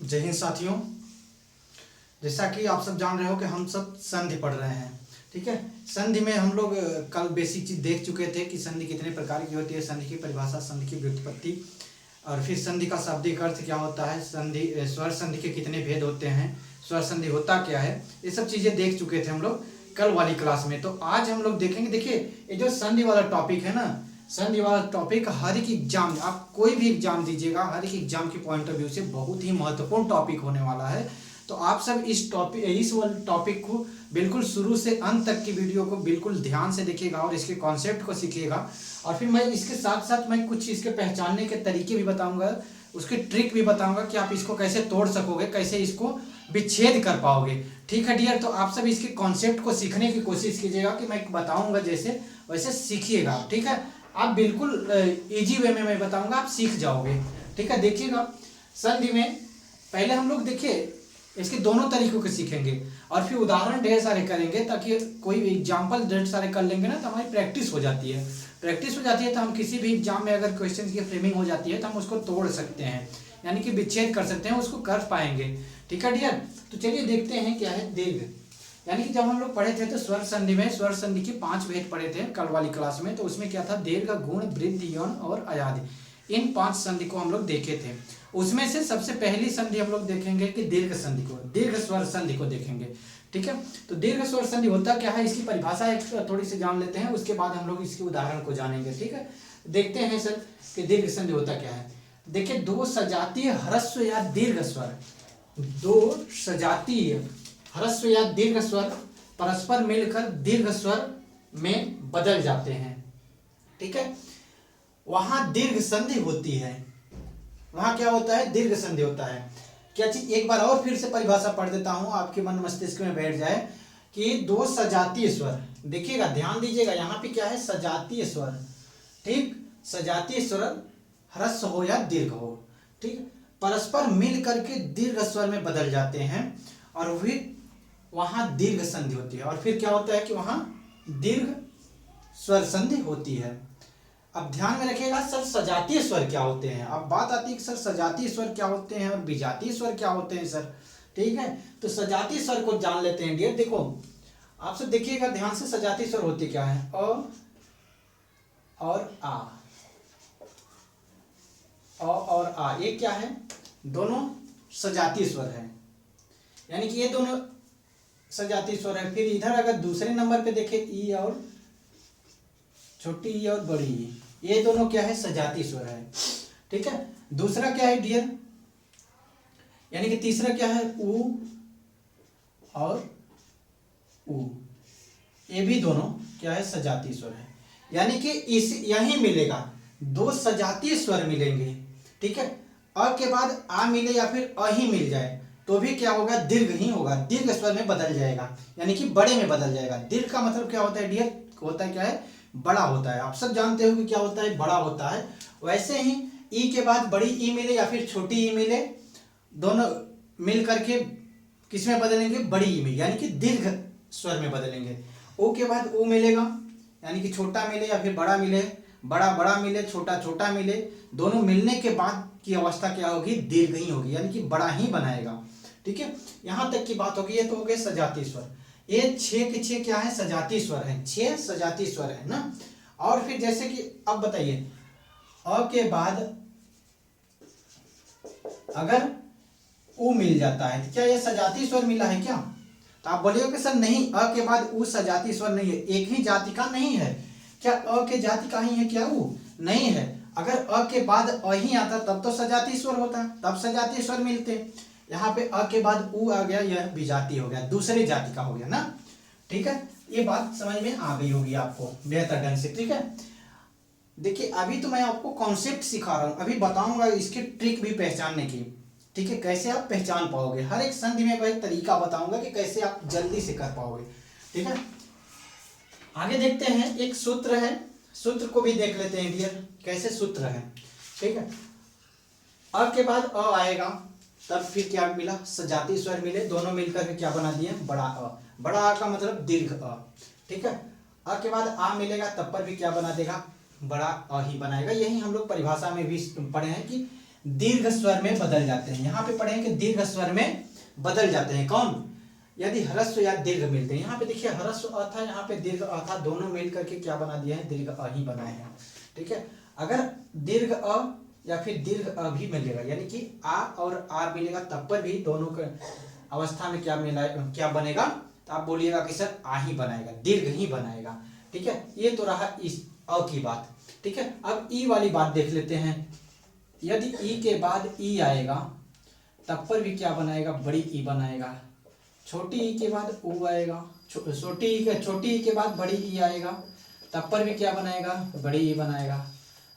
जय हिंद साथियों। जैसा कि आप सब जान रहे हो कि हम सब संधि पढ़ रहे हैं। ठीक है, संधि में हम लोग कल बेसिक चीज देख चुके थे कि संधि कितने प्रकार की होती है, संधि की परिभाषा, संधि की व्युत्पत्ति और फिर संधि का शाब्दिक अर्थ क्या होता है, संधि स्वर संधि के कितने भेद होते हैं, स्वर संधि होता क्या है, ये सब चीजें देख चुके थे हम लोग कल वाली क्लास में। तो आज हम लोग देखेंगे। देखिए, ये जो संधि वाला टॉपिक है ना, संधि वाला टॉपिक हर एक एग्जाम, आप कोई भी एग्जाम दीजिएगा, हर एक एग्जाम के पॉइंट ऑफ व्यू से बहुत ही महत्वपूर्ण टॉपिक होने वाला है। तो आप सब इस वाले टॉपिक को बिल्कुल शुरू से अंत तक की वीडियो को बिल्कुल ध्यान से देखिएगा और इसके कॉन्सेप्ट को सीखिएगा। और फिर मैं इसके साथ साथ मैं कुछ इसके पहचानने के तरीके भी बताऊंगा, उसकी ट्रिक भी बताऊंगा कि आप इसको कैसे तोड़ सकोगे, कैसे इसको विच्छेद कर पाओगे। ठीक है डियर, तो आप सब इसके कॉन्सेप्ट को सीखने की कोशिश कीजिएगा कि मैं बताऊंगा जैसे वैसे सीखिएगा। ठीक है, आप बिल्कुल इजी वे में मैं बताऊंगा, आप सीख जाओगे। ठीक है, देखिएगा संधि में पहले हम लोग देखिए इसके दोनों तरीकों के सीखेंगे और फिर उदाहरण ढेर सारे करेंगे, ताकि कोई एग्जाम्पल ढेर सारे कर लेंगे ना तो हमारी प्रैक्टिस हो जाती है। प्रैक्टिस हो जाती है तो हम किसी भी एग्जाम में अगर क्वेश्चन की फ्रेमिंग हो जाती है तो हम उसको तोड़ सकते हैं, यानी कि विच्छेद कर सकते हैं, उसको कर पाएंगे। ठीक है डियर, तो चलिए देखते हैं क्या है दीर्घ। यानी कि जब हम लोग पढ़े थे तो स्वर संधि में स्वर संधि के 5 भेद पढ़े थे कल वाली क्लास में। तो उसमें क्या था, दीर्घ, गुण, वृद्धि, यौन और अयादि, इन 5 संधि को हम लोग देखे थे। उसमें से सबसे पहली संधि हम लोग देखेंगे कि दीर्घ संधि को, दीर्घ स्वर संधि को देखेंगे। ठीक है, तो दीर्घ स्वर संधि होता क्या है, इसकी परिभाषा एक थोड़ी सी जान लेते हैं, उसके बाद हम लोग इसके उदाहरण को जानेंगे। ठीक है, देखते हैं सर कि दीर्घ संधि होता क्या है। देखिए, दो सजातीय ह्रस्व या दीर्घ स्वर, दो सजातीय ह्रस्व या दीर्घ स्वर परस्पर मिलकर दीर्घ स्वर में बदल जाते हैं। ठीक है, वहां दीर्घ संधि होती है। वहां क्या होता है, दीर्घ संधि होता है। क्या चीज, एक बार और फिर से परिभाषा पढ़ देता हूं, आपके मन मस्तिष्क में बैठ जाए कि दो सजातीय स्वर, देखिएगा ध्यान दीजिएगा, यहां पे क्या है, सजातीय स्वर। ठीक, सजातीय स्वर ह्रस्व हो या दीर्घ हो, ठीक, परस्पर मिल करके दीर्घ स्वर में बदल जाते हैं और फिर वहां दीर्घ संधि होती है। और फिर क्या होता है कि वहां दीर्घ स्वर संधि होती है। अब ध्यान में रखिएगा सर, सजातीय स्वर क्या होते हैं। अब बात आती है कि सर सजातीय स्वर क्या होते हैं और विजातीय स्वर क्या होते हैं सर। ठीक है, तो सजातीय स्वर को जान लेते हैं डियर। देखो आप सब देखिएगा ध्यान से, सजातीय स्वर होते क्या है, अ और आ, अ और आ, ये क्या है, दोनों सजातीय स्वर है, यानी कि ये दोनों सजातीय स्वर है। फिर इधर अगर दूसरे नंबर पे देखें, ई और छोटी ई और बड़ी ई, ये दोनों क्या है, सजातीय स्वर है। ठीक है, दूसरा क्या है डियर, यानी कि तीसरा क्या है, ऊ और ऊ, ये भी दोनों क्या है, सजातीय स्वर है। यानी कि इस यही मिलेगा, दो सजातीय स्वर मिलेंगे। ठीक है, अ के बाद आ मिले या फिर अ ही मिल जाए तो भी क्या होगा, दीर्घ ही होगा, दीर्घ स्वर में बदल जाएगा, यानी कि बड़े में बदल जाएगा। दीर्घ का मतलब क्या होता है डियर, होता है क्या है, बड़ा होता है। आप सब जानते हो कि क्या होता है, बड़ा होता है। वैसे ही ई के बाद बड़ी ई मिले या फिर छोटी ई मिले, दोनों मिल करके किस में बदलेंगे, बड़ी ई में, यानी कि दीर्घ स्वर में बदलेंगे। ओ के बाद ऊ मिलेगा, यानी कि छोटा मिले या फिर बड़ा मिले, बड़ा बड़ा मिले, छोटा छोटा मिले, दोनों मिलने के बाद की अवस्था क्या होगी, दीर्घ ही होगी, यानी कि बड़ा ही बनाएगा। ठीक है, यहां तक की बात होगी। ये तो हो गए सजातीय स्वर। ये 6 के 6 क्या है, सजातीय स्वर है, 6 सजातीय स्वर है ना। और फिर जैसे कि अब बताइए, अ के बाद अगर उ मिल जाता है तो क्या ये सजातीय स्वर मिला है क्या। तो आप बोलिएगा कि सर नहीं, अ के बाद उ सजातीय स्वर नहीं है, एक ही जाति का नहीं है। क्या अ के जाति का ही है क्या, उ नहीं है। अगर अ के बाद अ ही आता तब तो सजातीय स्वर होता, तब सजातीय स्वर मिलते। यहाँ पे अ के बाद उ आ गया, यह विजातीय हो गया, दूसरे जाति का हो गया ना। ठीक है, ये बात समझ में आ गई होगी आपको बेहतर ढंग से। ठीक है, देखिए अभी तो मैं आपको कॉन्सेप्ट सिखा रहा हूं, अभी बताऊंगा इसकी ट्रिक भी पहचानने की। ठीक है, कैसे आप पहचान पाओगे, हर एक संधि में एक तरीका बताऊंगा कि कैसे आप जल्दी से कर पाओगे। ठीक है, आगे देखते हैं, एक सूत्र है, सूत्र को भी देख लेते हैं डियर, कैसे सूत्र है। ठीक है, अ के बाद अ आएगा, तब फिर क्या मिला, सजातीय स्वर मिले, दोनों मिलकर के क्या बना दिए, बड़ा अ। बड़ा आ का मतलब दीर्घ अ। ठीक है, अ के बाद आ मिलेगा, तब पर भी क्या बना देगा, बड़ा अ ही बनाएगा। यही हम लोग परिभाषा में भी पढ़े हैं कि दीर्घ स्वर में बदल जाते हैं। यहाँ पे पढ़ें कि दीर्घ स्वर में बदल जाते हैं। कौन? यदि ह्रस्व या दीर्घ मिलते हैं। यहाँ पे देखिए ह्रस्व अ था, यहाँ पे दीर्घ अ था, दोनों मिल करके क्या बना दिया है? दीर्घ अ ही बनाए हैं। ठीक है, अगर दीर्घ अ या फिर दीर्घ अ भी मिलेगा, यानी कि आ और आ मिलेगा, तब पर भी दोनों के अवस्था में क्या मिला, क्या बनेगा? तो आप बोलिएगा कि सर आ ही बनाएगा, दीर्घ ही बनाएगा। ठीक है, ये तो रहा इस अ की बात। ठीक है, अब ई वाली बात देख लेते हैं। यदि ई के बाद ई आएगा तब पर भी क्या बनाएगा? बड़ी ई बनाएगा। छोटी ई के बाद ऊ आएगा, छोटी ई के बाद बड़ी ई आएगा, तब पर भी क्या बनाएगा? बड़ी ई बनाएगा।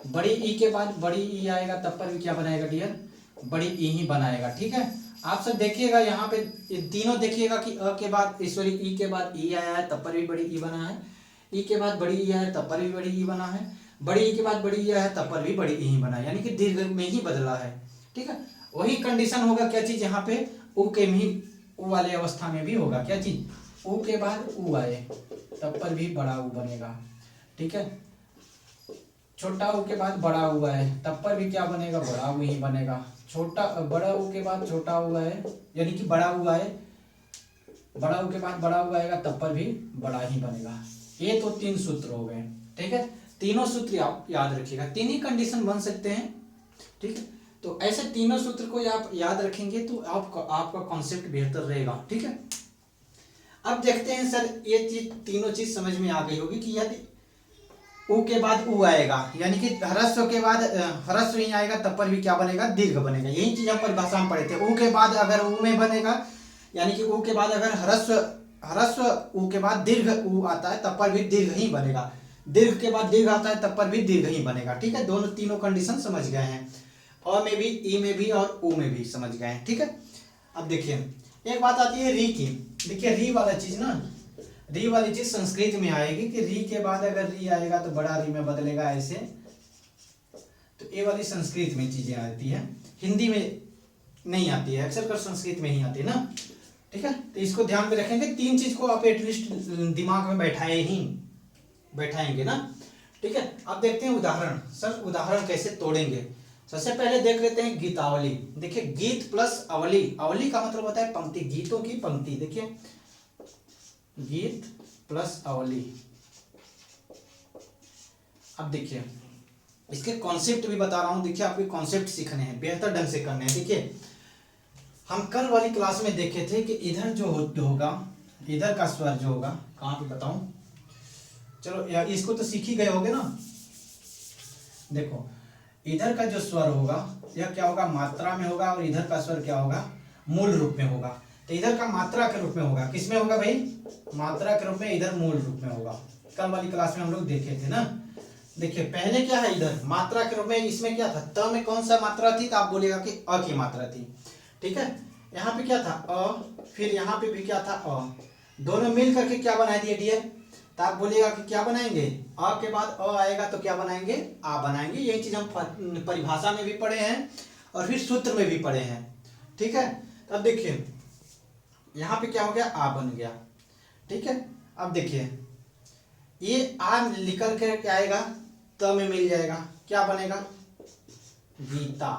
बड़ी ई के बाद बड़ी ई आएगा, तब पर भी क्या बनाएगा डियर? बड़ी ई ही बनाएगा। ठीक है, आप सब देखिएगा यहाँ पे ये तीनों देखिएगा कि अ के बाद सॉरी ई के बाद ई आया है, तब पर भी बड़ी ई बना है। ई के बाद बड़ी ई आया है, तब पर भी बड़ी ई बना है। बड़ी ई के बाद बड़ी ई आया है, तब पर भी बड़ी ई ही बना है, यानी कि दीर्घ में ही बदला है। ठीक है, वही कंडीशन होगा क्या चीज यहाँ पे? ऊ के भी, ऊ वाले अवस्था में भी होगा क्या चीज? ऊ के बाद ऊ आए तब पर भी बड़ा ऊ बनेगा। ठीक है, छोटा ऊ के बाद बड़ा ऊ आए तब पर भी क्या बनेगा? बड़ा ऊ ही बनेगा। छोटा बड़ा ऊ के बाद छोटा ऊ आए, यानी कि बड़ा ऊ आए, बड़ा ऊ के बाद बड़ा ऊ आएगा, तब पर भी बड़ा ही बनेगा। ये तो 3 सूत्र हो गए। ठीक है, तीनों सूत्र आप याद रखिएगा, 3 ही कंडीशन बन सकते हैं। ठीक है, तो ऐसे तीनों सूत्र को आप याद रखेंगे तो आपका कॉन्सेप्ट बेहतर रहेगा। ठीक है, अब देखते हैं सर, ये चीज तीनों चीज समझ में आ गई होगी कि यदि ऊ के बाद ऊ आएगा, यानी कि ह्रस्व के बाद ह्रस्व ही आएगा, तब पर भी क्या बनेगा? दीर्घ बनेगा। यही चीज हम परिभाषा में पढ़े थे। ऊ के बाद अगर ऊ में बनेगा, यानी कि ऊ के बाद अगर ह्रस्व ऊ के बाद दीर्घ ऊ आता है, तब पर भी दीर्घ ही बनेगा। दीर्घ के बाद दीर्घ आता है, तब पर भी दीर्घ ही बनेगा। ठीक है, दोनों तीनों कंडीशन समझ गए हैं। अ में भी, ई में भी और ऊ में भी समझ गए हैं। ठीक है, अब देखिए एक बात आती है री की। देखिए री वाला चीज ना, री वाली चीज संस्कृत में आएगी कि री के बाद अगर री आएगा तो बड़ा री में बदलेगा ऐसे। तो ये वाली संस्कृत में चीजें आती है, हिंदी में नहीं आती है, अक्सर कर संस्कृत में ही आती है ना। ठीक है, तो इसको ध्यान में रखेंगे। 3 चीज को आप एटलीस्ट दिमाग में बैठाएंगे ना। ठीक है, अब देखते हैं उदाहरण। सर उदाहरण कैसे तोड़ेंगे? सबसे पहले देख लेते हैं गीतावली। देखिए गीत प्लस अवली, अवली का मतलब होता है पंक्ति, गीतों की पंक्ति। देखिए गीत प्लस अवली। अब देखिए इसके कॉन्सेप्ट भी बता रहा हूं। देखिए आपके कॉन्सेप्ट सीखने हैं, बेहतर ढंग से करने हैं। देखिए हम कल वाली क्लास में देखे थे कि इधर जो होगा, इधर का स्वर जो होगा, कहाँ पे बताऊं, चलो यार इसको तो सीख ही गए होगे ना। देखो इधर का जो स्वर होगा यह क्या होगा? मात्रा में होगा, और इधर का स्वर क्या होगा? मूल रूप में होगा। तो इधर का मात्रा के रूप में होगा, किसमें होगा भाई? मात्रा के रूप में, इधर मूल रूप में होगा। कल वाली क्लास में हम लोग देखे थे ना। देखिए पहले क्या है, इधर मात्रा के रूप में, इसमें क्या था? त में कौन सा मात्रा थी? तो आप बोलिएगा कि अ की मात्रा थी। ठीक है, यहाँ पे क्या था? अ, फिर यहाँ पे भी क्या था? अ, दोनों मिल करके क्या बना दिए डियर? तो आप बोलिएगा कि क्या बनाएंगे? अ के बाद अ आएगा तो क्या बनाएंगे? आ बनाएंगे। यही चीज हम परिभाषा में भी पढ़े हैं और फिर सूत्र में भी पढ़े हैं। ठीक है, अब देखिए यहाँ पे क्या हो गया? आ बन गया। ठीक है, अब देखिए ये आ निकल कर क्या आएगा? त में मिल जाएगा, क्या बनेगा? गीता।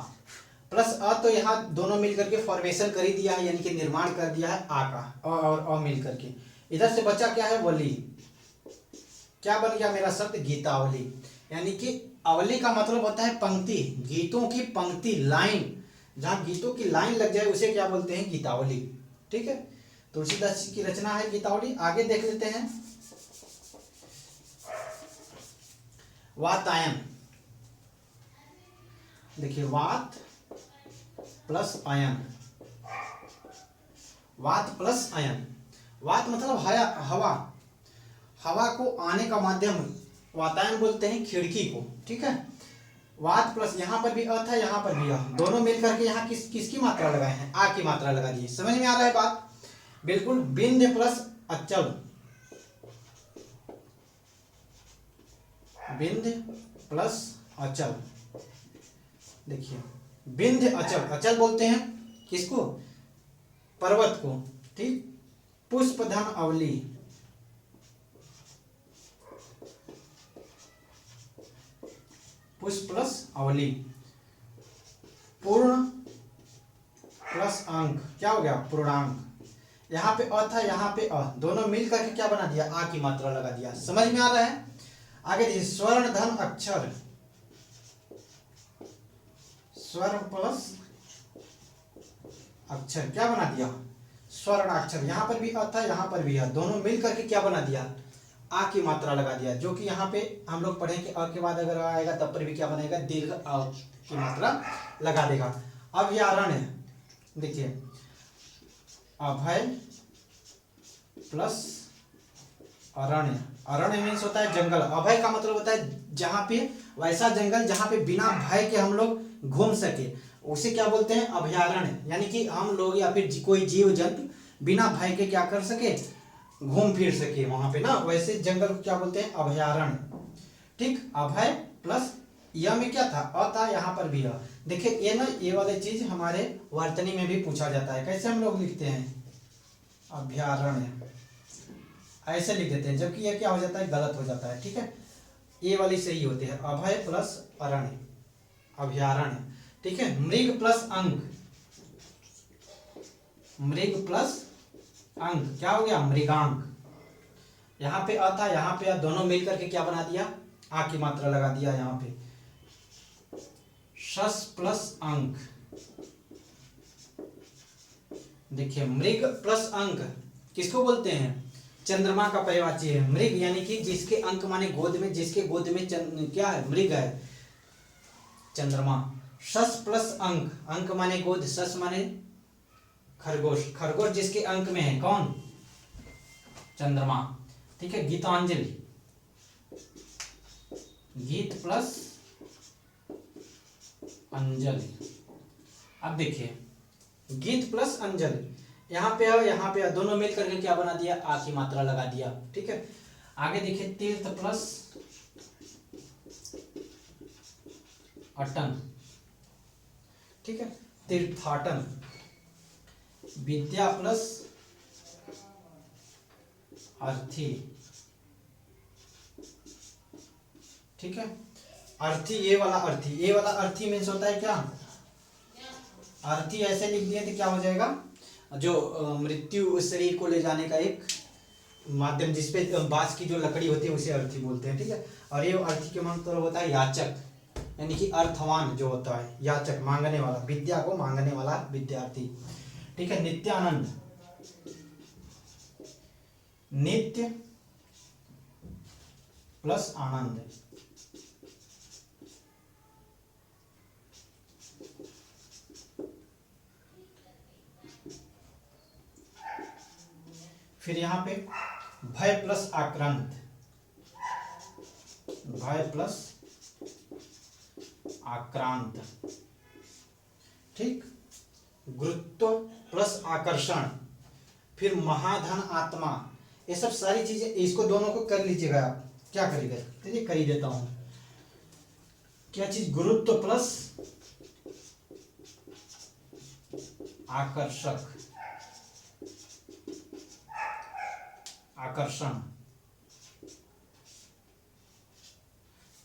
प्लस अ, तो यहाँ दोनों मिल करके फॉर्मेशन कर ही दिया है, यानी कि निर्माण कर दिया है आ का, अ और अ मिल करके। इधर से बचा क्या है? वली। क्या बन गया मेरा शब्द? गीतावली। यानी कि अवली का मतलब होता है पंक्ति, गीतों की पंक्ति, लाइन। जहां गीतों की लाइन लग जाए उसे क्या बोलते हैं? गीतावली। ठीक है, तुलसीदास जी की रचना है गीतावली। आगे देख लेते हैं वातायन। देखिए वात प्लस आयन, वात प्लस आयन। वात मतलब हवा, हवा को आने का माध्यम वातायन बोलते हैं खिड़की को। ठीक है, वात प्लस, यहाँ पर भी अ था, यहाँ पर भी अ, दोनों मिलकर के यहाँ किसकी मात्रा लगाए हैं? आ की मात्रा लगा दी। समझ में आ रहा है बात? बिल्कुल। बिंद प्लस अचल, बिंद प्लस अचल। देखिए बिंद अचल, अचल बोलते हैं किसको? पर्वत को। ठीक, पुष्प धन अवली, पुष्प प्लस अवली। पूर्ण प्लस अंक, क्या हो गया, पूर्णांक। यहाँ पे अ था, यहाँ पे अ, दोनों मिल करके क्या बना दिया, आ की मात्रा लगा दिया। समझ में आ रहा है। आगे देखिए, स्वर्ण धन अक्षर, स्वर्ण प्लस अक्षर क्या बना दिया, स्वर्णाक्षर। यहाँ पर भी अ था, यहाँ पर भी अ, दोनों मिल करके क्या बना दिया, आ की मात्रा लगा दिया। जो कि यहाँ पे हम लोग पढ़े कि अ के बाद अगर आ आएगा तब पर भी क्या बनेगा, दीर्घ अ की मात्रा लगा देगा। अभयारण्य, देखिए अभय प्लस अरण्य, अरण्य मीन्स होता है जंगल, अभय का मतलब होता है जहाँ पे वैसा जंगल जहाँ पे बिना भय के हम लोग घूम सके, उसे क्या बोलते हैं, अभयारण्य। यानी कि हम लोग या फिर कोई जीव जंतु बिना भय के क्या कर सके, घूम फिर सके वहां पे ना, वैसे जंगल को क्या बोलते हैं, अभयारण्य। ठीक, अभय प्लस यह में क्या था, अ था, यहाँ पर भी अ। देखिए ये ना, ये वाली चीज हमारे वर्तनी में भी पूछा जाता है। कैसे हम लोग लिखते हैं, अभयारण्य, ऐसे लिख देते हैं, जबकि यह क्या हो जाता है, गलत हो जाता है। ठीक है, ये वाली सही होती है, अभय प्लस अरण्य, अभयारण्य। ठीक है, मृग प्लस अंक, मृग प्लस अंक क्या हो गया, मृगांक। यहाँ पे अ था, यहाँ पे अ, दोनों मिल करके क्या बना दिया, आ की मात्रा लगा दिया। यहाँ पे शस प्लस अंक, देखिए मृग प्लस अंक किसको बोलते हैं, चंद्रमा का परिवाची है मृग, यानी कि जिसके अंक माने गोद में, जिसके गोद में क्या है, मृग है, चंद्रमा। शस प्लस अंक, अंक माने गोद, शस माने खरगोश, खरगोश जिसके अंक में है, कौन, चंद्रमा। ठीक है, गीतांजलि, गीत प्लस अंजलि। अब देखिए गीत प्लस अंजलि, यहाँ पे यहाँ पे दोनों मिल करके क्या बना दिया, आ की मात्रा लगा दिया। ठीक है, आगे देखिए, तीर्थ प्लस अटन, ठीक है, तीर्थाटन। विद्या प्लस अर्थी, ठीक है, अर्थी, ये वाला अर्थी, ये वाला अर्थी मीन्स होता है क्या, अर्थी ऐसे लिख दिए तो क्या हो जाएगा, जो मृत्यु शरीर को ले जाने का एक माध्यम, जिसपे बांस की जो लकड़ी होती है उसे अर्थी बोलते हैं। ठीक है, और ये अर्थी के मतलब होता है याचक, यानी कि अर्थवान जो होता है, याचक मांगने वाला, विद्या को मांगने वाला विद्यार्थी। ठीक है, नित्यानंद, नित्य प्लस आनंद, फिर यहां पे भय प्लस आक्रांत, भय प्लस आक्रांत। ठीक, गुरुत्व प्लस आकर्षण, फिर महाधन आत्मा। ये सब सारी चीजें, इसको दोनों को कर लीजिएगा आप, क्या करेगा, चलिए कर ही देता हूं। क्या चीज, गुरुत्व प्लस आकर्षक, आकर्षण।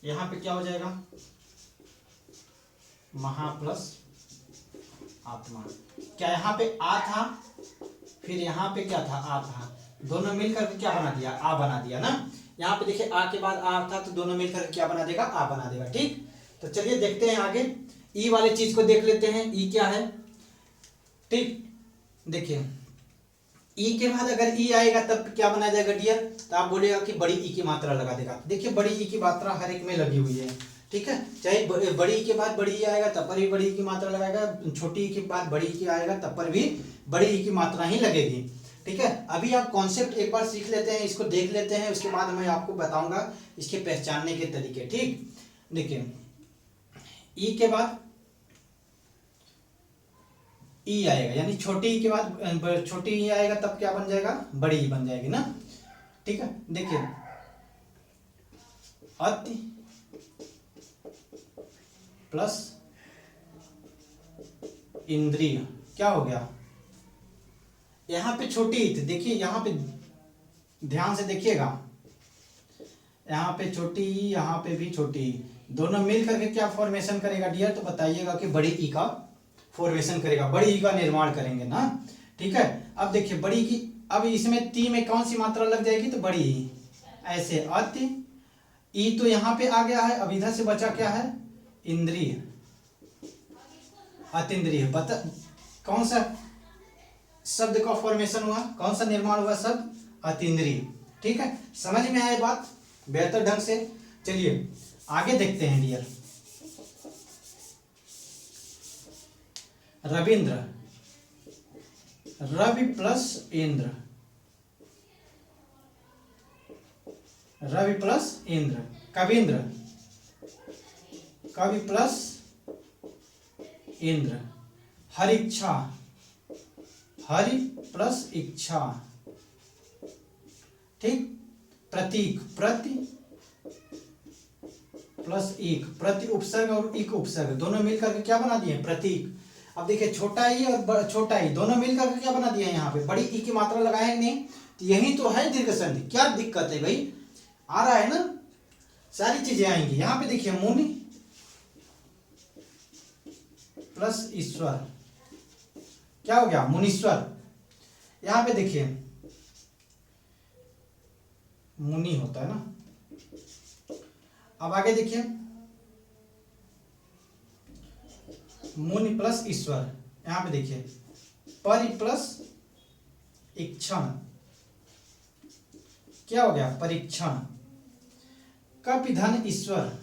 यहां पे क्या हो जाएगा, महा प्लस आत्मा। क्या यहाँ पे आ था, फिर यहाँ पे क्या था, आ था, दोनों मिलकर क्या बना दिया, आ बना दिया ना। यहाँ पे देखिए आ के बाद आ था, तो दोनों मिलकर क्या बना देगा, आ बना देगा। ठीक, तो चलिए देखते हैं आगे, ई वाले चीज को देख लेते हैं, ई क्या है। ठीक, देखिए ई के बाद अगर ई आएगा तब क्या बना जाएगा डियर, तो आप बोलेगा कि बड़ी ई की मात्रा लगा देगा। देखिए बड़ी ई की मात्रा हर एक में लगी हुई है। ठीक है, चाहे बड़ी ई के बाद बड़ी ई आएगा तब पर भी बड़ी ई की मात्रा लगाएगा, छोटी ई के बाद बड़ी ई की आएगा तब पर भी बड़ी ई की मात्रा ही लगेगी। ठीक है, अभी आप कॉन्सेप्ट एक बार सीख लेते हैं, इसको देख लेते हैं, उसके बाद मैं आपको बताऊंगा इसके पहचानने के तरीके। ठीक, देखिए ई के बाद ई आएगा, यानी छोटी ई के बाद छोटी ई आएगा तब क्या बन जाएगा, बड़ी ई बन जाएगी ना। ठीक है, देखिए अति प्लस इंद्रिय, क्या हो गया, यहां पे छोटी ई, देखिए यहां पे ध्यान से देखिएगा, यहाँ पे छोटी ई, यहाँ पे भी छोटी ई, दोनों मिल करके क्या फॉर्मेशन करेगा डियर, तो बताइएगा कि बड़ी ई का फॉर्मेशन करेगा, बड़ी ई का निर्माण करेंगे ना। ठीक है, अब देखिए बड़ी की, अब इसमें ती में कौन सी मात्रा लग जाएगी, तो बड़ी ई। ऐसे अति, ई तो यहाँ पे आ गया है, अब इधर से बचा क्या है, इंद्रिय, अतीन्द्रिय। बता कौन सा शब्द का फॉर्मेशन हुआ, कौन सा निर्माण हुआ, शब्द अतीन्द्रिय। ठीक है, समझ में आए बात बेहतर ढंग से। चलिए आगे देखते हैं dear. Ravindra, Ravi plus Indra, Ravi plus Indra. Kavindra, कवि प्लस इंद्र। हरिच्छा, हरि प्लस इच्छा। ठीक, प्रतीक, प्रति प्लस इक, प्रति उपसर्ग और इक उपसर्ग दोनों मिलकर के क्या बना दिए, प्रतीक। अब देखिए छोटा ई और छोटा ई दोनों मिलकर के क्या बना दिए, यहाँ पे बड़ी ई की मात्रा लगाए नहीं, तो यही तो है दीर्घ संधि। क्या दिक्कत है भाई, आ रहा है ना, सारी चीजें आएंगी। यहाँ पे देखिए मुनि प्लस ईश्वर, क्या हो गया, मुनीश्वर। यहाँ पे देखिए मुनि होता है ना। अब आगे देखिए मुनि प्लस ईश्वर, यहाँ पे देखिए परि प्लस इक्षण, क्या हो गया, परीक्षण। कपिधन ईश्वर,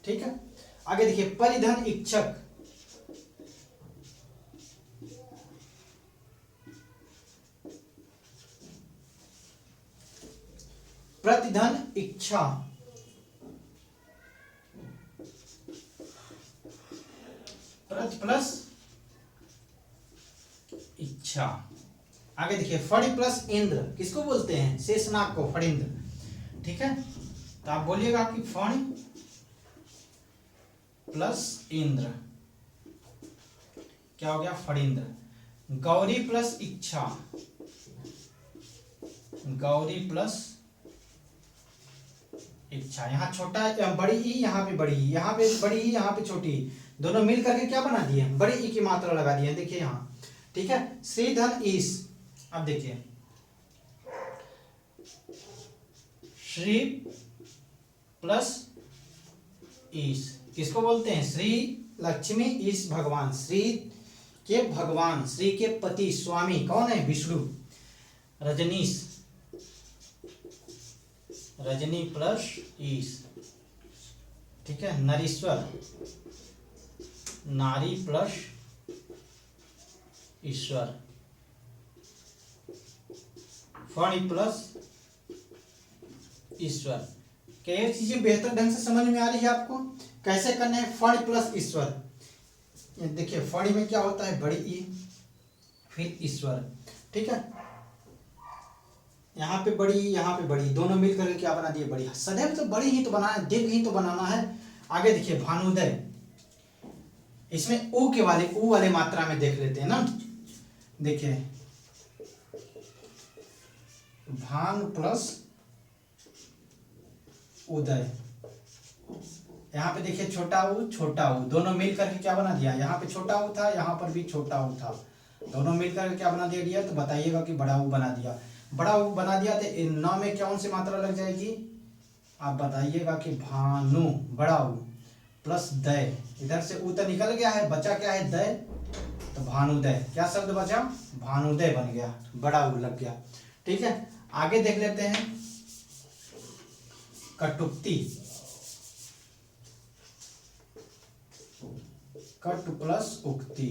ठीक है। आगे देखिए परिधन इच्छक, प्रतिधन इच्छा, प्रति प्लस इच्छा। आगे देखिए फणि प्लस इंद्र, किसको बोलते हैं, शेषनाग को, फणिंद्र। ठीक है, तो आप बोलिएगा कि फणि प्लस इंद्र, क्या हो गया, फणिंद्र। गौरी प्लस इच्छा, गौरी प्लस इच्छा। यहाँ छोटा बड़ी ई, यहाँ पे बड़ी ई, यहाँ पे बड़ी ई, यहाँ पे छोटी ई, दोनों मिल करके क्या बना दिए, बड़ी ई की मात्रा लगा दी है। देखिए यहाँ, ठीक है, श्रीधन ईश। अब देखिए श्री प्लस ईश, किसको बोलते हैं, श्री लक्ष्मी ईश भगवान, श्री के भगवान, श्री के पति स्वामी कौन है, विष्णु। रजनीश, रजनी प्लस ईश, ठीक है। नरीश्वर, नारी प्लस ईश्वर। फणि प्लस ईश्वर। क्या ये चीजें बेहतर ढंग से समझ में आ रही है आपको, कैसे करना है, फणि प्लस ईश्वर। देखिए फणि में क्या होता है, बड़ी ई फिर ईश्वर, ठीक है। यहाँ पे बड़ी, यहाँ पे बड़ी, दोनों मिलकर क्या बना दिए, बड़ी। सदैव तो बड़ी ही तो बनाना है, दीर्घ ही तो बनाना है। आगे देखिए भानुदय, इसमें ऊ के वाले, ऊ वाले मात्रा में देख लेते हैं ना। देखिए भान प्लस उदय, यहाँ पे देखिए छोटा ऊ दोनों मिल करके क्या बना दिया, यहाँ पे छोटा ऊ था, यहाँ पर भी छोटा ऊ था, दोनों मिल करके क्या बना दिया डियर, तो बताइएगा कि बड़ा ऊ बना दिया। बड़ा ऊ बना दिया तो इन नौ में कौन सी मात्रा लग जाएगी, आप बताइएगा कि भानु, बड़ा ऊ प्लस दय, इधर से ऊ तो निकल गया है, बचा क्या है, दय, तो भानुदय, क्या शब्द बचा, भानुदय बन गया, बड़ा ऊ लग गया। ठीक है, आगे देख लेते हैं कटुक्ति, कट प्लस उक्ति।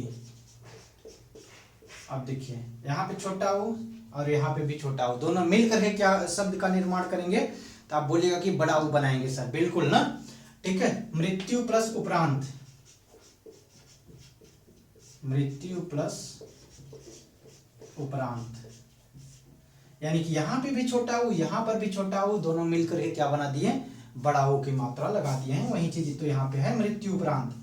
अब देखिए यहाँ पे छोटा ऊ और यहाँ पे भी छोटा ऊ, दोनों मिल करके क्या शब्द का निर्माण करेंगे, तो आप बोलिएगा कि बड़ा ऊ बनाएंगे सर, बिल्कुल ना। ठीक है, मृत्यु प्लस उपरांत, मृत्यु प्लस उपरांत, यानी कि यहाँ पे भी छोटा ऊ, यहाँ पर भी छोटा ऊ, दोनों मिलकर के क्या बना दिए, बड़ा ऊ की मात्रा लगा दिए हैं। वही चीज तो यहाँ पे है मृत्यु उपरांत।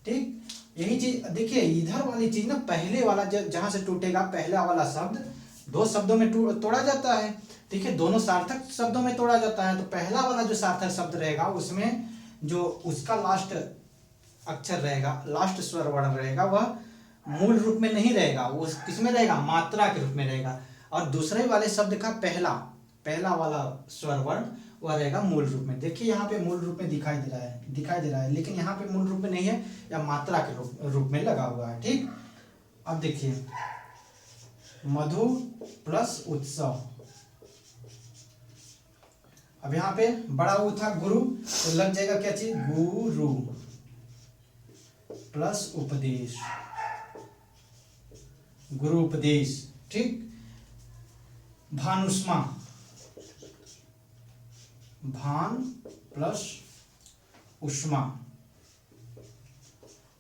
ठीक, यही चीज देखिए, इधर वाली चीज ना, पहले वाला जहां से टूटेगा, पहला वाला शब्द दो शब्दों में तोड़ा जाता है, ठीक है, दोनों सार्थक शब्दों में तोड़ा जाता है। तो पहला वाला जो सार्थक शब्द रहेगा उसमें जो उसका लास्ट अक्षर रहेगा, लास्ट स्वर वर्ण रहेगा, वह मूल रूप में नहीं रहेगा, वो किस में रहेगा, मात्रा के रूप में रहेगा। और दूसरे वाले शब्द का पहला वाला स्वर वर्ण वह रहेगा मूल रूप में। देखिए यहाँ पे मूल रूप में दिखाई दे रहा है, लेकिन यहाँ पे मूल रूप में नहीं है, या मात्रा के रूप में लगा हुआ है। ठीक, अब देखिए मधु प्लस उत्सव। अब यहाँ पे बड़ा ऊ था गुरु, तो लग जाएगा क्या चीज, गुरु प्लस उपदेश, गुरु उपदेश। ठीक, भानुष्मा, भान प्लस उष्मा।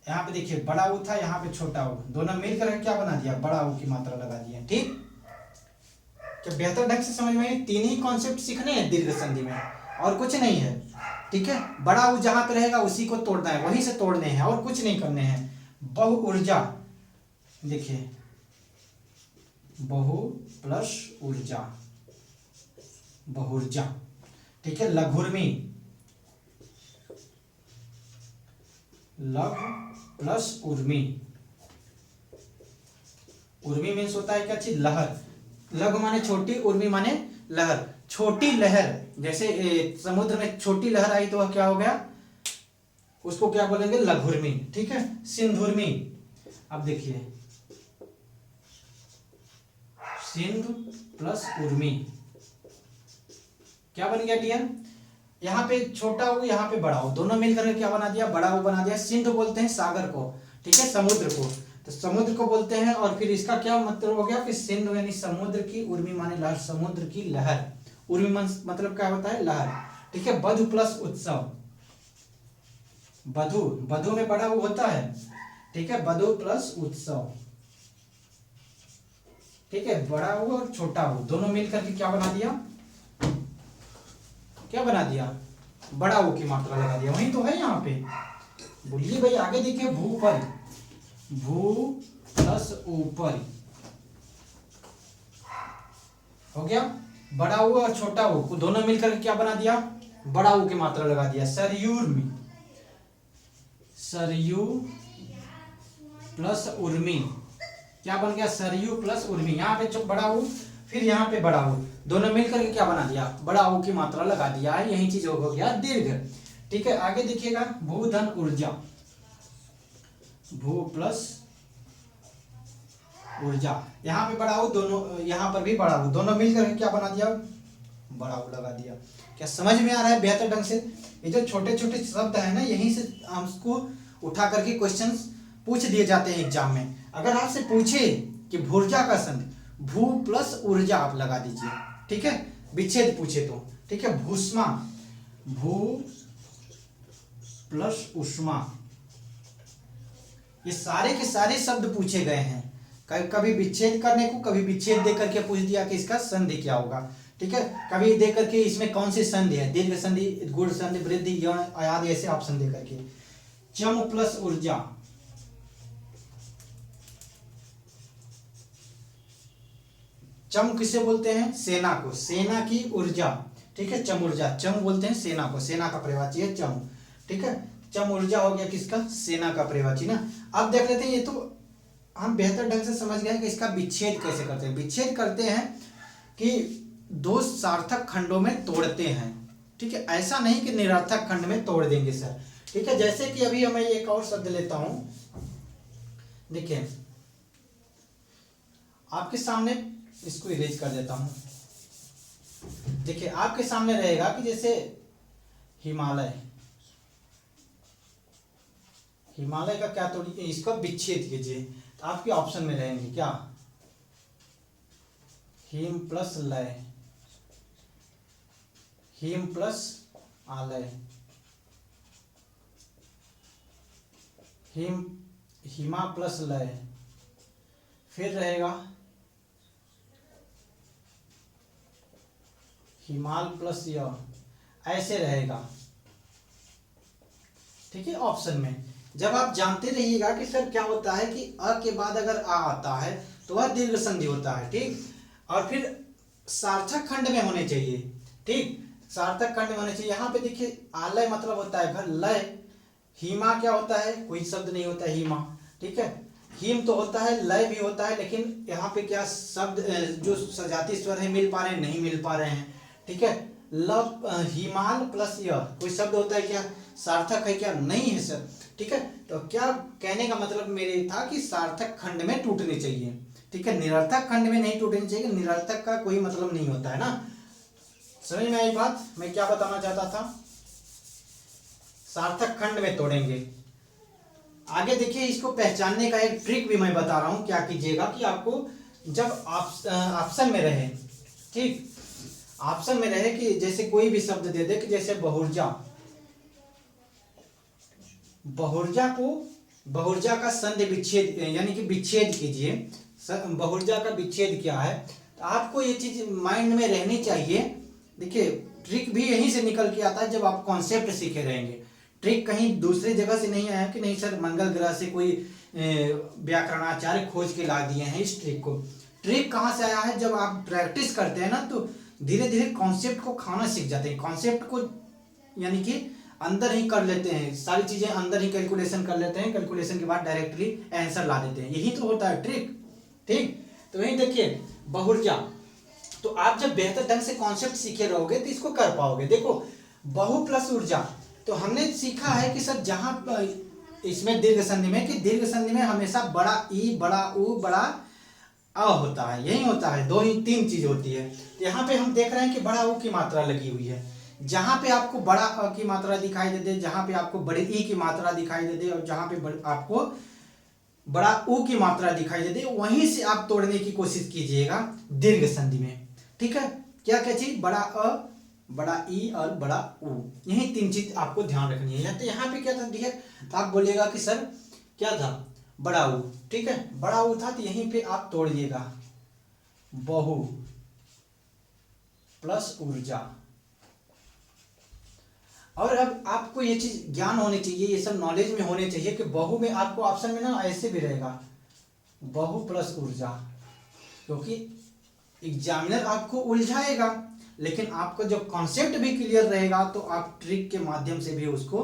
यहाँ पे देखिए बड़ा ऊ था, यहाँ पे छोटा ऊ, दोनों मिलकर क्या बना दिया, बड़ा ऊ की मात्रा लगा दिया। ठीक, क्या बेहतर ढंग से समझ में, तीन ही कॉन्सेप्ट सीखने हैं दीर्घ संधि में, और कुछ नहीं है। ठीक है, बड़ा ऊ जहां पे रहेगा उसी को तोड़ना है, वहीं से तोड़ने हैं, और कुछ नहीं करने हैं। बहु ऊर्जा, देखिए बहु प्लस ऊर्जा, बहुर्जा। ठीक है, लघुर्मी, लघु प्लस उर्मी। उर्मी मीन्स होता है क्या चीज, लहर। लघु माने छोटी, उर्मी माने लहर, छोटी लहर। जैसे समुद्र में छोटी लहर आई तो वह क्या हो गया, उसको क्या बोलेंगे, लघुर्मी। ठीक है, सिंधुर्मी। अब देखिए सिंधु प्लस उर्मी क्या बन गया डियर, यहाँ पे छोटा ऊ, यहाँ पे बड़ा ऊ, दोनों मिलकर क्या बना दिया, बड़ा ऊ बना दिया। सिंधु बोलते हैं सागर को, ठीक है, समुद्र को, तो समुद्र को बोलते हैं। और फिर इसका क्या मतलब हो गया कि सिंधु यानी समुद्र की, उर्मी माने लहर, समुद्र की लहर। उर्मी मतलब क्या होता है, लहर। ठीक है, बधु प्लस उत्सव, बधु, बधु में बड़ा ऊ होता है। ठीक है, बधु प्लस उत्सव। ठीक है, बड़ा ऊ और छोटा ऊ दोनों मिलकर के क्या बना दिया, क्या बना दिया, बड़ा ऊ की मात्रा लगा दिया। वही तो है यहाँ पे, बोलिए भाई आगे देखिए, भूपल, भू प्लस ऊपर हो गया। बड़ा ऊ और छोटा ऊ दोनों मिलकर क्या बना दिया, बड़ा ऊ की मात्रा लगा दिया। सरयूर्मी, सरयू प्लस उर्मी क्या बन गया, सरयू प्लस उर्मी। यहाँ पे बड़ा ऊ, फिर यहाँ पे बड़ा ऊ, दोनों मिलकर के क्या बना दिया, बड़ा ऊ की मात्रा लगा दिया है। यही चीज हो गया दीर्घ। ठीक है, आगे देखिएगा, भू धन ऊर्जा, भू प्लस ऊर्जा। यहाँ पे बड़ा ऊ, दोनों यहाँ पर भी बड़ा ऊ, दोनों मिलकर के क्या बना दिया, बड़ा ऊ लगा दिया। क्या समझ में आ रहा है बेहतर ढंग से। ये जो छोटे छोटे शब्द है ना, यहीं से हमको उठा करके क्वेश्चंस पूछ दिए जाते हैं एग्जाम में। अगर आपसे पूछे कि भूर्जा का संधि, भू प्लस ऊर्जा आप लगा दीजिए। ठीक है, विच्छेद पूछे तो, ठीक है, भूष्मा, भू प्लस उष्मा। ये सारे के सारे शब्द पूछे गए हैं, कभी विच्छेद करने को, कभी विच्छेद दे करके पूछ दिया कि इसका संधि क्या होगा। ठीक है, कभी दे करके इसमें कौन सी संधि है, दीर्घ संधि, गुण संधि, वृद्धि, यौन, आदि, ऐसे ऑप्शन दे करके। चम प्लस ऊर्जा, चम किसे बोलते हैं, सेना को, सेना की ऊर्जा। ठीक है, चम ऊर्जा, चम बोलते हैं सेना को, सेना का पर्यायवाची है चम। ठीक है, चम ऊर्जा हो गया किसका, सेना का पर्यायवाची ना। अब देख लेते हैं, ये तो हम बेहतर ढंग से समझ गए कि इसका विच्छेद कैसे करते हैं। विच्छेद करते हैं कि दो सार्थक खंडों में तोड़ते हैं। ठीक है, ऐसा नहीं कि निरर्थक खंड में तोड़ देंगे सर। ठीक है, जैसे कि अभी मैं एक और शब्द लेता हूं, देखिए आपके सामने, इसको इरेज कर देता हूं। देखिए आपके सामने रहेगा कि जैसे हिमालय, हिमालय का क्या तोड़िए, इसको विच्छेद कीजिए, तो आपके ऑप्शन में रहेंगे क्या, हिम प्लस लय, हिम प्लस आलय, हिम, हिमा प्लस लय, फिर रहेगा हिमाल प्लस य, ऐसे रहेगा। ठीक है, ऑप्शन में जब आप जानते रहिएगा कि सर क्या होता है कि अ के बाद अगर आ आता है तो वह दीर्घ संधि होता है। ठीक, और फिर सार्थक खंड में होने चाहिए। ठीक, सार्थक खंड में होने चाहिए। यहाँ पे देखिए आलय मतलब होता है घर, लय, हीमा क्या होता है, कोई शब्द नहीं होता है हीमा। ठीक है, हीम तो होता है, लय भी होता है, लेकिन यहाँ पे क्या शब्द जो सजाती स्वर है मिल पा रहे हैं, नहीं मिल पा रहे हैं। ठीक है, लव हिमाल प्लस यह कोई शब्द होता है क्या, सार्थक है क्या, नहीं है सर। ठीक है, तो क्या कहने का मतलब मेरे था कि सार्थक खंड में टूटनी चाहिए। ठीक है, निरर्थक खंड में नहीं टूटनी चाहिए, निरर्थक का कोई मतलब नहीं होता है ना। समझ में आई बात, मैं क्या बताना चाहता था, सार्थक खंड में तोड़ेंगे। आगे देखिए, इसको पहचानने का एक ट्रिक भी मैं बता रहा हूं, क्या कीजिएगा कि आपको जब ऑप्शन में रहे, ठीक, ऑप्शन में रहे कि जैसे कोई भी शब्द दे दे कि जैसे बहुर्जा, बहुर्जा को, बहुर्जा का संधि विच्छेद यानी कि विच्छेद कीजिए, बहुर्जा का विच्छेद क्या है, तो आपको ये चीज माइंड में रहनी चाहिए। देखिए ट्रिक भी यहीं से निकल के आता है जब आप कॉन्सेप्ट सीखे रहेंगे। ट्रिक कहीं दूसरी जगह से नहीं आया कि नहीं सर मंगल ग्रह से कोई व्याकरणाचार्य खोज के ला दिए हैं इस ट्रिक को। ट्रिक कहाँ से आया है, जब आप प्रैक्टिस करते हैं ना तो धीरे धीरे कॉन्सेप्ट को खाना सीख जाते हैं, कॉन्सेप्ट को यानी कि अंदर ही कर लेते हैं, सारी चीजें अंदर ही कैलकुलेशन कर लेते हैं, कैलकुलेशन के बाद डायरेक्टली आंसर ला देते हैं, यही तो होता है ट्रिक। ठीक, तो वही देखिए बहुर्जा, तो आप जब बेहतर ढंग से कॉन्सेप्ट सीखे रहोगे तो इसको कर पाओगे। देखो बहु प्लस ऊर्जा, तो हमने सीखा है कि सर जहां इसमें दीर्घ संधि में, कि दीर्घ संधि में हमेशा बड़ा ई, बड़ा उ, बड़ा अ होता है, यही होता है, दो ही तीन चीज होती है। तो यहाँ पे हम देख रहे हैं कि बड़ा उ की मात्रा लगी हुई है, जहां पे आपको बड़ा अ की मात्रा दिखाई दे दे, जहां पे आपको बड़े ई की मात्रा दिखाई दे दे, और जहां पे आपको बड़ा उ की मात्रा दिखाई दे दे, वहीं से आप तोड़ने की कोशिश कीजिएगा दीर्घ संधि में। ठीक है, क्या क्या चीज, बड़ा अ, बड़ा ई और बड़ा उ, यही तीन चीज आपको ध्यान रखनी है। तो यहाँ पे क्या था, ठीक है, तो आप बोलिएगा कि सर क्या था, बड़ा उ। ठीक है, बड़ा उ था, तो यहीं पे आप तोड़िएगा बहु प्लस ऊर्जा। और अब आपको ये चीज ज्ञान होनी चाहिए, ये सब नॉलेज में होने चाहिए कि बहु में आपको ऑप्शन में ना ऐसे भी रहेगा बहु प्लस ऊर्जा, क्योंकि एग्जामिनर आपको उलझाएगा, लेकिन आपका जो कॉन्सेप्ट भी क्लियर रहेगा तो आप ट्रिक के माध्यम से भी उसको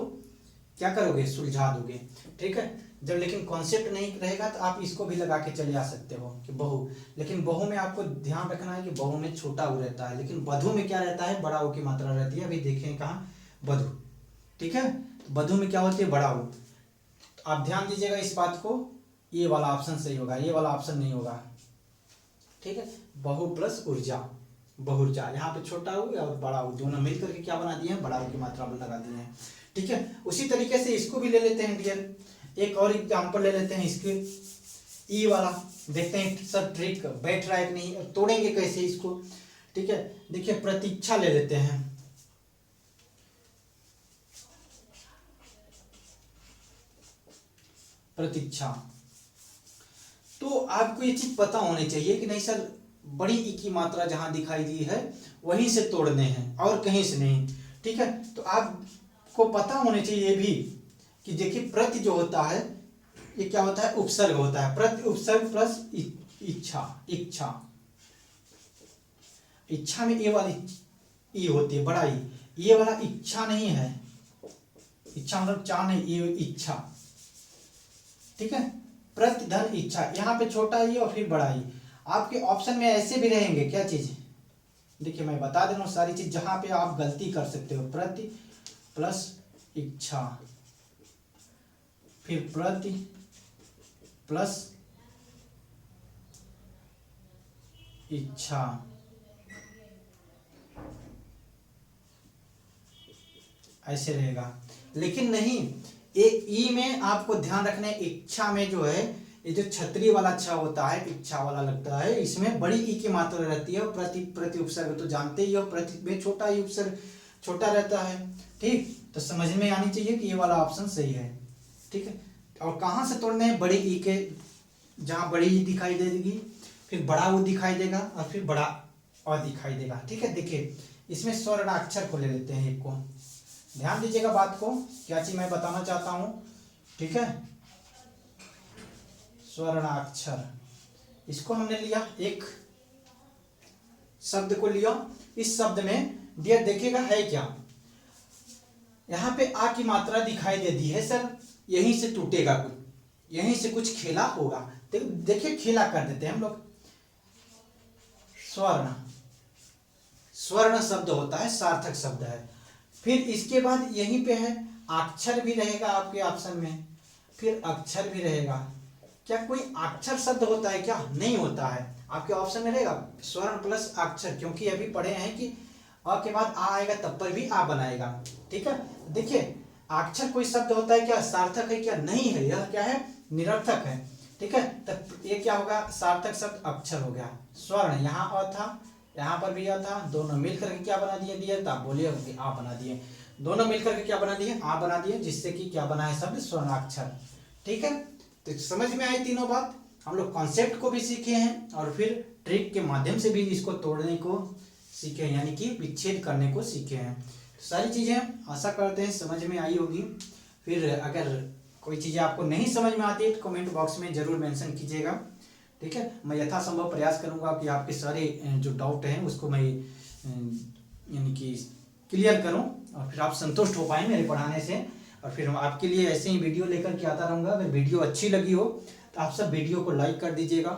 क्या करोगे, सुलझा दोगे। ठीक है, जब लेकिन कॉन्सेप्ट नहीं रहेगा तो आप इसको भी लगा के चले आ सकते हो कि बहु, लेकिन बहु में आपको ध्यान रखना है कि बहु में छोटा उ रहता है, लेकिन बधु में क्या रहता है, बड़ा उ की मात्रा रहती है। अभी देखें कहाँ, बधु। ठीक है, तो बधु में क्या होती है, बड़ा उ। तो आप ध्यान दीजिएगा इस बात को, ये वाला ऑप्शन सही होगा, ये वाला ऑप्शन नहीं होगा। ठीक है, बहु प्लस ऊर्जा, बहुर्जा, यहाँ पे छोटा उ और बड़ा उ दोनों मिलकर के क्या बना दिए हैं, बड़ा उ की मात्रा लगा दिए हैं। ठीक है, उसी तरीके से इसको भी ले लेते हैं डियर, एक और एग्जाम्पल ले लेते हैं इसके, ई वाला, देखते हैं सब ट्रिक बैठ रहा है कि नहीं, तोड़ेंगे कैसे इसको। ठीक है, देखिए प्रतीक्षा ले लेते हैं, प्रतीक्षा। तो आपको ये चीज पता होनी चाहिए कि नहीं सर बड़ी ई की मात्रा जहां दिखाई दी है वहीं से तोड़ने हैं और कहीं से नहीं। ठीक है, तो आपको पता होने चाहिए ये भी कि देखिए प्रति जो होता है ये क्या होता है, उपसर्ग होता है, प्रति उपसर्ग प्लस इच्छा, इच्छा, इच्छा में ये वाली ई होती है, बड़ा ई, ये वाला इच्छा नहीं है, इच्छा मतलब चाह नहीं, ये इच्छा। ठीक है, प्रति धन इच्छा, यहाँ पे छोटा ई और फिर बड़ा ई। आपके ऑप्शन में ऐसे भी रहेंगे क्या चीज, देखिए मैं बता दे रहा हूँ सारी चीज, जहां पे आप गलती कर सकते हो, प्रति प्लस इच्छा, फिर प्रति प्लस इच्छा, ऐसे रहेगा। लेकिन नहीं, एक ई में आपको ध्यान रखना है, इच्छा में जो है ये जो छतरी वाला अच्छा होता है, इच्छा वाला लगता है, इसमें बड़ी ई की मात्रा रहती है, और प्रति प्रति उपसर्ग तो जानते ही हो, प्रति में छोटा ही उपसर्ग छोटा रहता है। ठीक, तो समझ में आनी चाहिए कि ये वाला ऑप्शन सही है। ठीक है, और कहाँ से तोड़ने हैं, बड़ी ई के, जहाँ बड़ी ई दिखाई देगी, फिर बड़ा उ दिखाई देगा, और फिर बड़ा अ दिखाई देगा। ठीक है, देखिए इसमें स्वर्णाक्षर को ले लेते हैं एक को, ध्यान दीजिएगा बात को, क्या चीज मैं बताना चाहता हूं। ठीक है, स्वर्णाक्षर, इसको हमने लिया एक, शब्द को लिया, इस शब्द में दिया, देखिएगा है क्या, यहाँ पे आ की मात्रा दिखाई दे दी है सर, यहीं से टूटेगा कुछ, यहीं से कुछ खेला होगा। देखिए खेला कर देते हैं हम लोग। स्वर्ण, स्वर्ण शब्द होता है, सार्थक शब्द है। फिर इसके बाद यहीं पे है अक्षर भी रहेगा आपके ऑप्शन में, फिर अक्षर भी रहेगा। क्या कोई अक्षर शब्द होता है क्या? नहीं होता है। आपके ऑप्शन में रहेगा स्वर्ण प्लस अक्षर, क्योंकि अभी पढ़े हैं कि अ के बाद आ आएगा तब पर भी आ बनाएगा। ठीक है, देखिए अक्षर कोई शब्द होता है क्या? सार्थक है क्या? नहीं है, यह क्या है? निरर्थक है। ठीक है, तब ये क्या होगा? सार्थक शब्द अक्षर हो गया। स्वर्ण, यहाँ अ था, यहाँ पर भी अ था, दोनों मिलकर के क्या बना दिए? तो आप बोलिए कि आ बना दिए। दोनों मिलकर के क्या बना दिए? आ बना दिए, जिससे कि क्या बना है शब्द? स्वर्णाक्षर। ठीक है, तो समझ में आई तीनों बात। हम लोग कॉन्सेप्ट को भी सीखे हैं और फिर ट्रिक के माध्यम से भी इसको तोड़ने को सीखे हैं, यानी कि विच्छेद करने को सीखे हैं। तो सारी चीज़ें आशा करते हैं समझ में आई होगी। फिर अगर कोई चीज़ें आपको नहीं समझ में आती है तो कमेंट बॉक्स में ज़रूर मेंशन कीजिएगा। ठीक है, मैं यथासंभव प्रयास करूंगा कि आपके सारे जो डाउट हैं उसको मैं यानी कि क्लियर करूं और फिर आप संतुष्ट हो पाएँ मेरे पढ़ाने से। और फिर आपके लिए ऐसे ही वीडियो लेकर के आता रहूँगा। अगर वीडियो अच्छी लगी हो तो आप सब वीडियो को लाइक कर दीजिएगा,